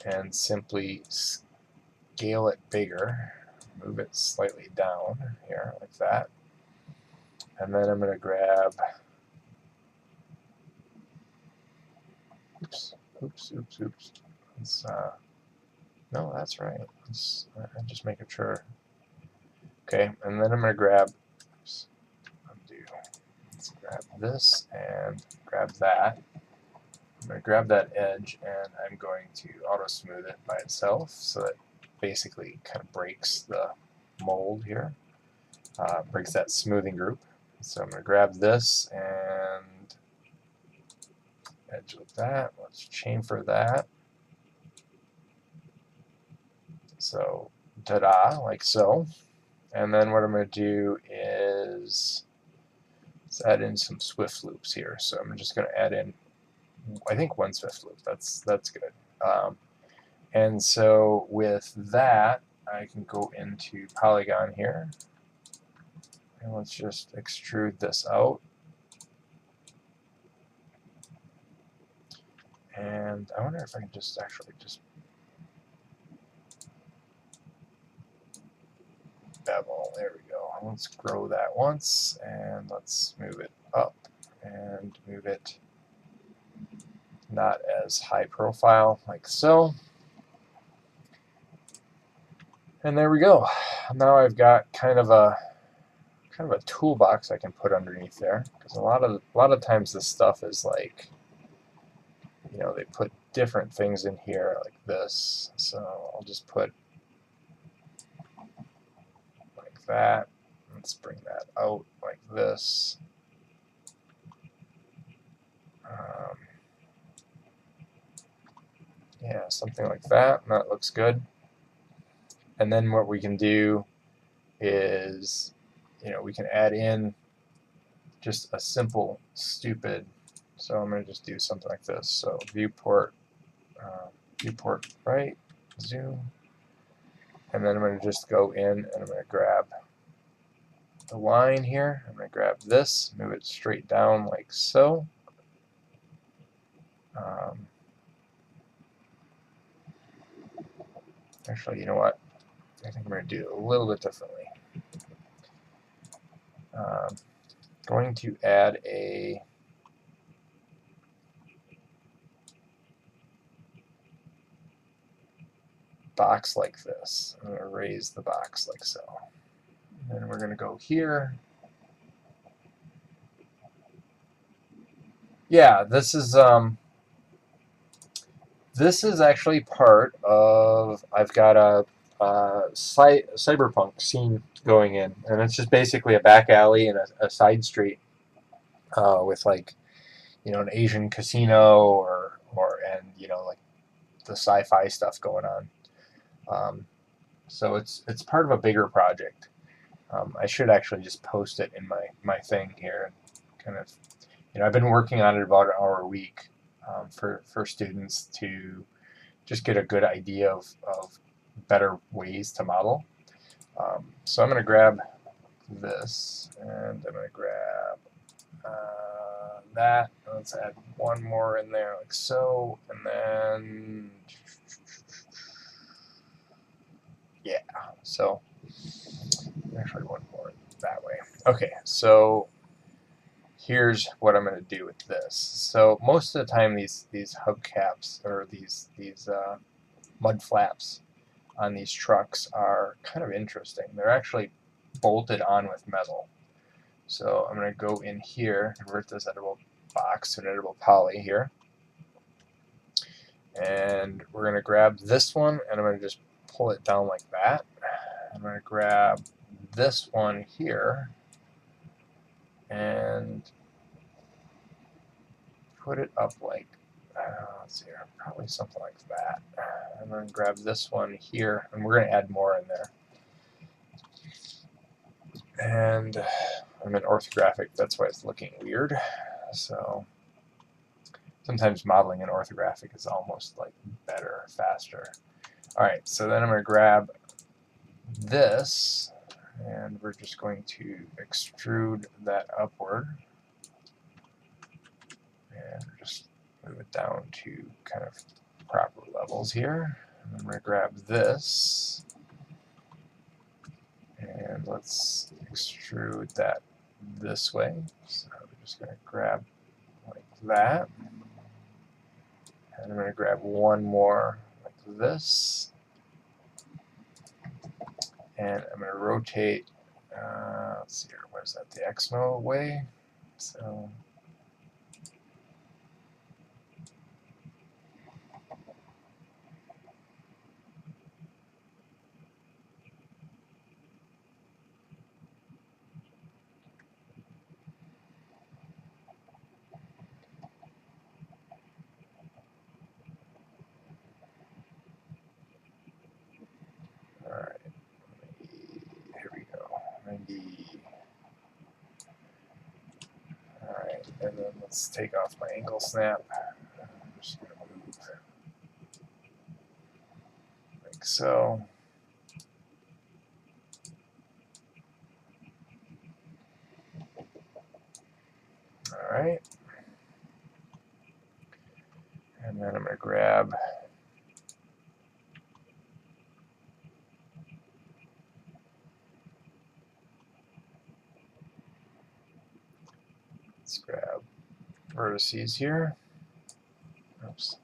and simply scale it bigger, move it slightly down here like that. And then I'm going to grab, oops. Let's, no, that's right. I'm just making sure. Okay, and then I'm going to grab, oops, undo. Let's grab this and grab that. I'm going to grab that edge, and I'm going to auto smooth it by itself, so that basically kind of breaks the mold here, breaks that smoothing group. So I'm going to grab this and edge with that. Let's chamfer that. So, ta-da, like so. And then what I'm going to do is let's add in some Swift loops here. So I'm just going to add in, I think, one Swift loop. That's good. And so with that, I can go into polygon here, and let's just extrude this out. And I wonder if I can just actually just bevel. There we go. Let's grow that once, and let's move it up and move it not as high profile, like so. And there we go. Now I've got kind of a toolbox I can put underneath there, because a lot of times this stuff is like, you know, they put different things in here like this. So I'll just put like that. Let's bring that out like this. Yeah, something like that. And that looks good. And then what we can do is, you know, we can add in just a simple stupid. So I'm going to just do something like this. So viewport right, zoom, and then I'm going to just go in and I'm going to grab the line here. I'm going to grab this, move it straight down like so. Actually, you know what? I think I'm going to do it a little bit differently. Going to add a box like this. I'm going to raise the box like so. And then we're going to go here. Yeah, this is actually part of, I've got a cyberpunk scene going in, and it's just basically a back alley and a side street with, like, you know, an Asian casino and you know, like the sci-fi stuff going on. So it's part of a bigger project. I should actually just post it in my thing here. Kind of, you know, I've been working on it about an hour a week for students to just get a good idea of better ways to model. So I'm going to grab this, and I'm going to grab that. Let's add one more in there like so, and then yeah, so actually one more that way. Okay, so here's what I'm going to do with this. So most of the time these hubcaps or these mud flaps on these trucks are kind of interesting. They're actually bolted on with metal. So I'm going to go in here, convert this editable box to an editable poly here. And we're going to grab this one, and I'm going to just pull it down like that. I'm going to grab this one here and put it up like, let's see here, probably something like that. I'm going to grab this one here, and we're going to add more in there. And I'm in orthographic, that's why it's looking weird. So sometimes modeling in orthographic is almost like better, faster. Alright, so then I'm going to grab this, and we're just going to extrude that upward. And just move it down to kind of proper levels here. And I'm going to grab this, and let's extrude that this way. So we're just going to grab like that. And I'm going to grab one more like this. And I'm going to rotate, let's see here, what is that, the Exmo way? So alright, here we go, 90. Alright, and then let's take off my angle snap. I'm just going to move like so. Alright. And then I'm going to grab let's grab vertices here. Oops.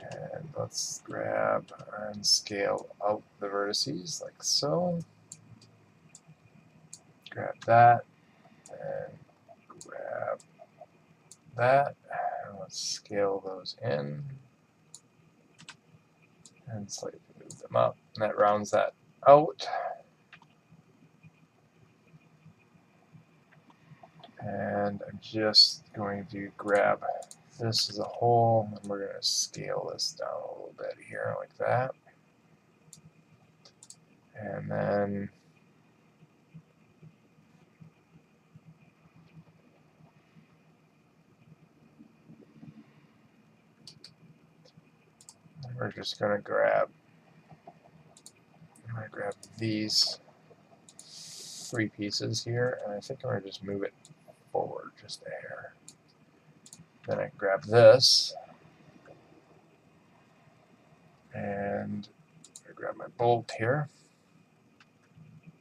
And let's grab and scale out the vertices like so. Grab that and grab that. And let's scale those in and slightly move them up. And that rounds that out. And I'm just going to grab this as a whole, and we're going to scale this down a little bit here like that. And then we're just going to grab these 3 pieces here, and I think I'm going to just move it forward just a hair. Then I grab this, and I grab my bolt here,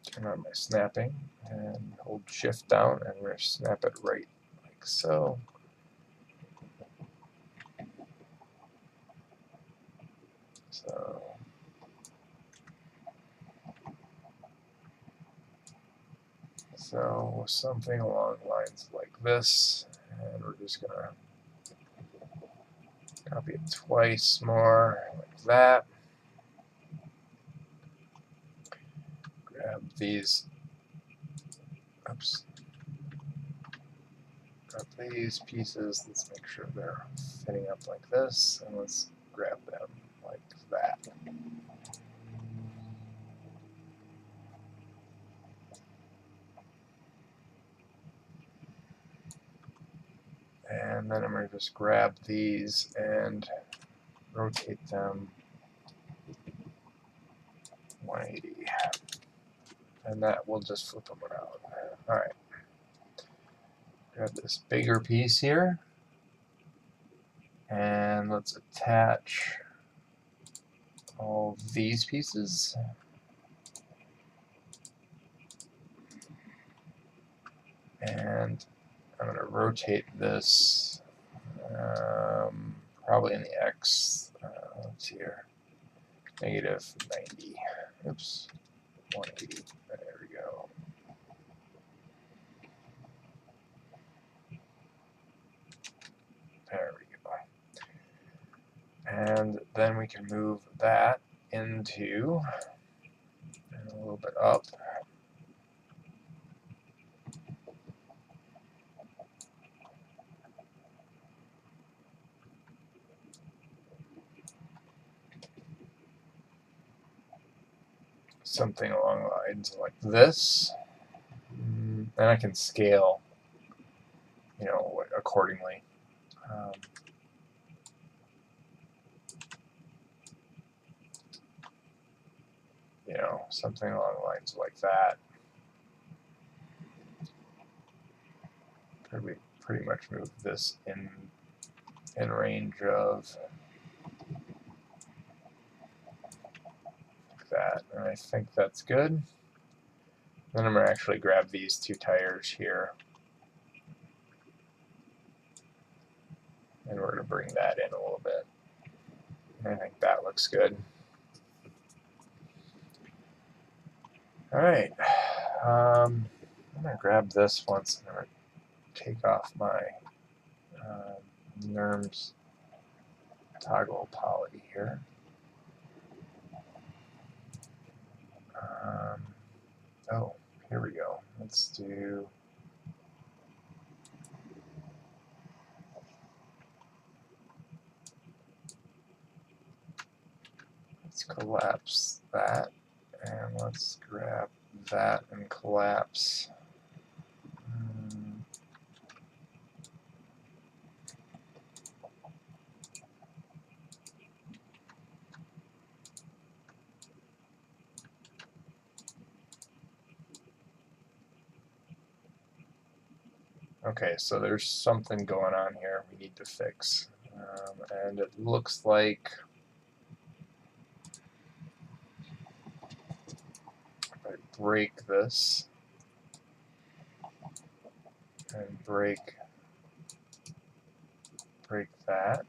turn on my snapping, and hold shift down, and we're going to snap it right like so. So something along lines like this, and we're just going to copy it twice more like that. Grab these, oops, grab these pieces, let's make sure they're fitting up like this, and let's grab them like that. And then I'm going to just grab these and rotate them 180. And that will just flip them around. Alright. Grab this bigger piece here. And let's attach all these pieces. And I'm going to rotate this probably in the X, let's see here, negative 90. Oops, 180. There we go. There we go. And then we can move that into, and a little bit up. Something along the lines like this. And I can scale, you know, accordingly. You know, something along the lines like that. Pretty much move this in range of like that, and I think that's good. Then I'm going to actually grab these two tires here, and we're going to bring that in a little bit. And I think that looks good. Alright, I'm going to grab this once, and I'm going to take off my NURMS toggle poly here. Oh, here we go. Let's collapse that, and let's grab that and collapse. Okay, so there's something going on here we need to fix. And it looks like if I break this and break that,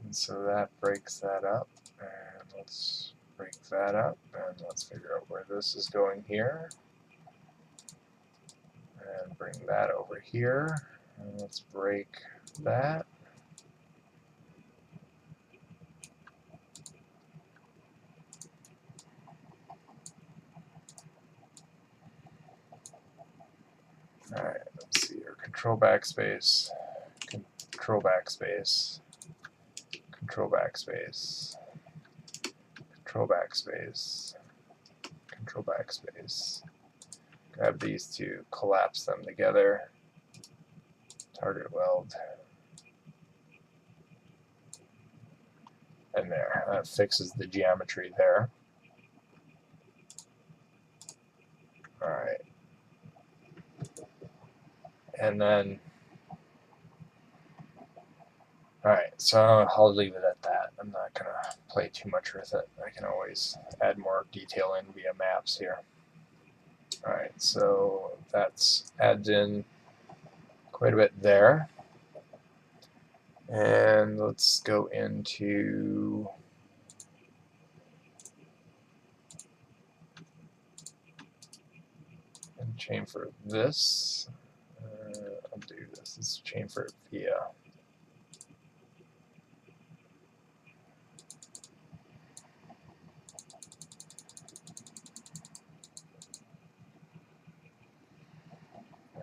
and so that breaks that up, and let's break that up, and let's figure out where this is going here. And bring that over here, and let's break that. Alright, let's see here. Control backspace, control backspace, control backspace, control backspace, control backspace. Grab these two, collapse them together, target weld, and there. That fixes the geometry there. Alright. And then, alright, so I'll leave it at that. I'm not going to play too much with it. I can always add more detail in via maps here. Alright, so that's adds in quite a bit there. And let's go into and chamfer this. I'll do this. Let's chamfer it via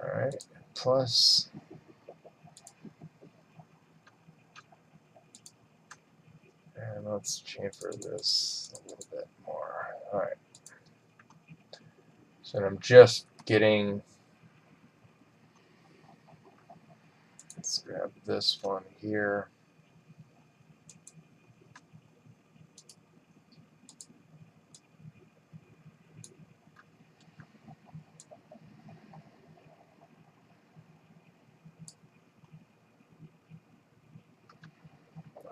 alright, plus and let's chamfer this a little bit more. Alright. So I'm just getting grab this one here.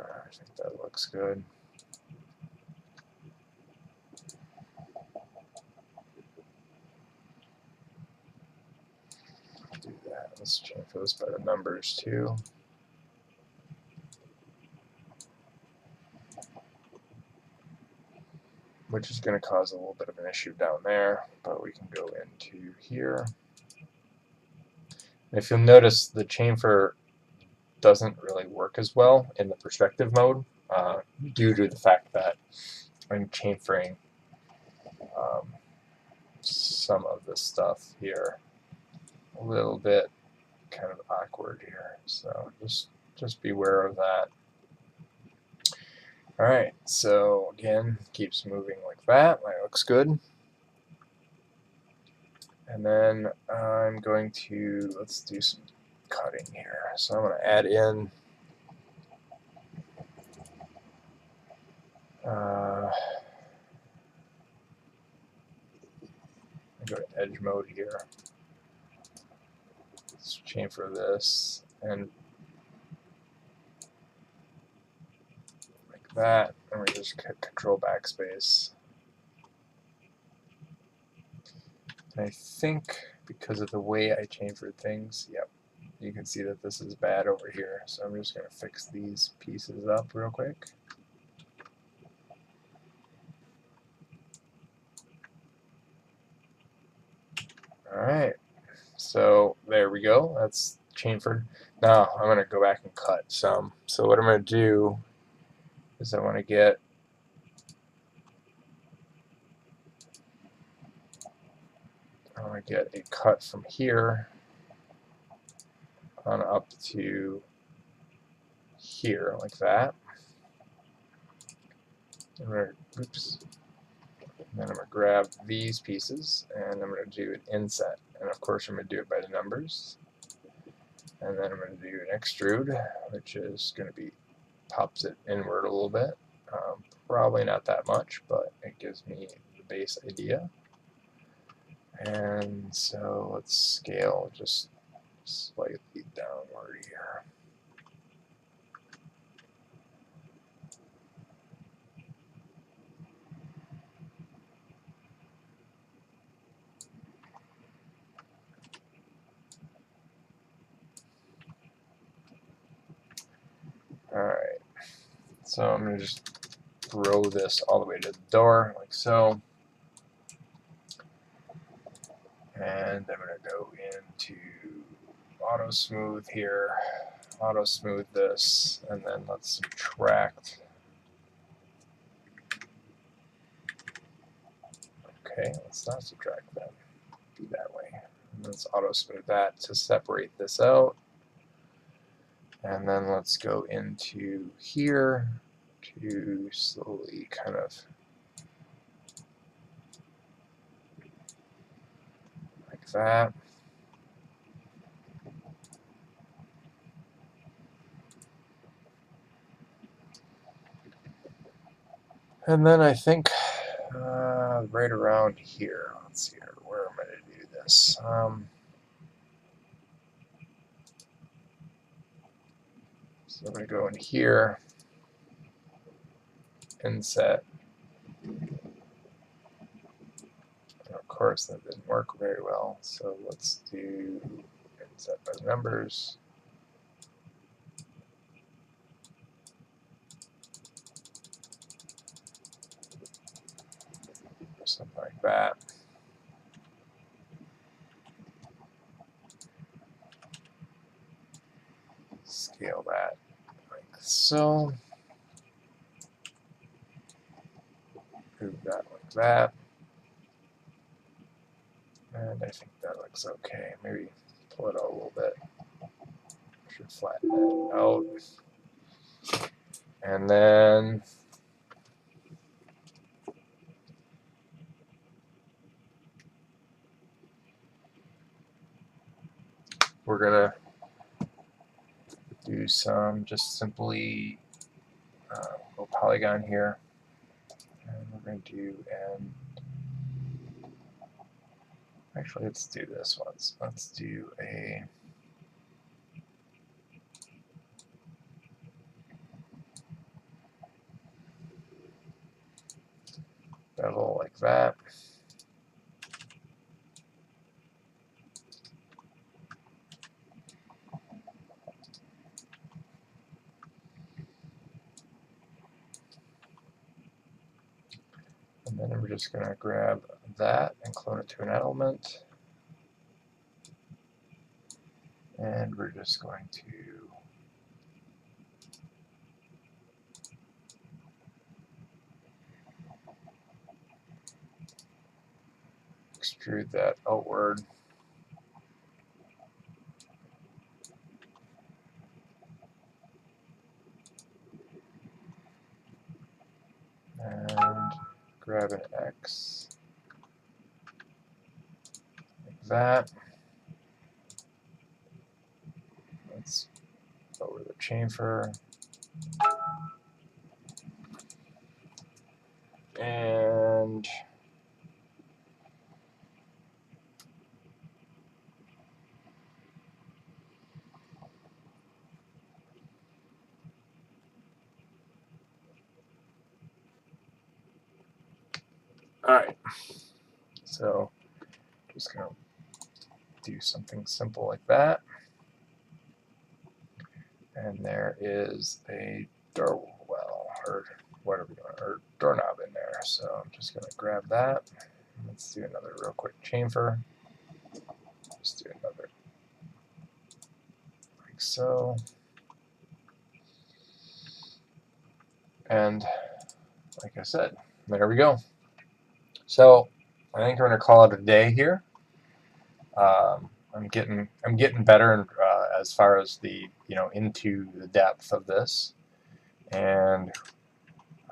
I think that looks good. Do that. Let's change those by the numbers too. Which is going to cause a little bit of an issue down there, but we can go into here. And if you'll notice, the chamfer doesn't really work as well in the perspective mode due to the fact that I'm chamfering some of this stuff here a little bit kind of awkward here. So just beware of that. Alright, so again, keeps moving like that. That looks good. And then I'm going to, let's do some cutting here. So I'm going to add in go to edge mode here. Let's chamfer this and like that, and we just control backspace. And I think because of the way I chamfered things, yep, you can see that this is bad over here. So I'm just going to fix these pieces up real quick. Alright, so there we go. That's chamfered. Now I'm going to go back and cut some. So what I'm going to do is I want to get a cut from here on up to here, like that. And oops. And then I'm going to grab these pieces, and I'm going to do an inset. And of course I'm going to do it by the numbers. And then I'm going to do an extrude, which is going to be, pops it inward a little bit. Probably not that much, but it gives me the base idea. And so let's scale just slightly downward here. Alright, so I'm going to just throw this all the way to the door, like so. And I'm going to go into auto smooth here, auto smooth this, and then let's subtract. Okay, let's not subtract that. Be that way. And let's auto smooth that to separate this out. And then let's go into here to slowly kind of like that. And then I think right around here, let's see here, where am I going to do this? So I'm going to go in here, inset. And of course, that didn't work very well, so let's do inset by the numbers. Something like that. Scale that like so. Move that like that. And I think that looks okay. Maybe pull it out a little bit. Should flatten it out. And then we're gonna do some just simply go polygon here, and we're going to do an. Actually, let's do this once. Let's do a bevel like that. And then we're just going to grab that and clone it to an element. And we're just going to extrude that outward. And grab an X like that. Let's lower the chamfer. And all right, so just gonna do something simple like that. And there is a door well, or whatever you want, or doorknob in there. So I'm just gonna grab that. Let's do another real quick chamfer. Just do another like so. And like I said, there we go. So I think we're gonna call it a day here. I'm getting better as far as the into the depth of this, and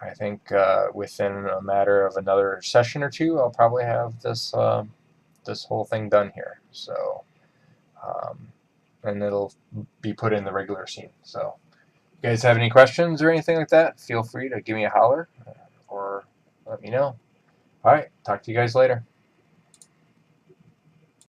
I think within a matter of another session or two, I'll probably have this this whole thing done here. So, and it'll be put in the regular scene. So, if you guys have any questions or anything like that, feel free to give me a holler or let me know. All right, talk to you guys later.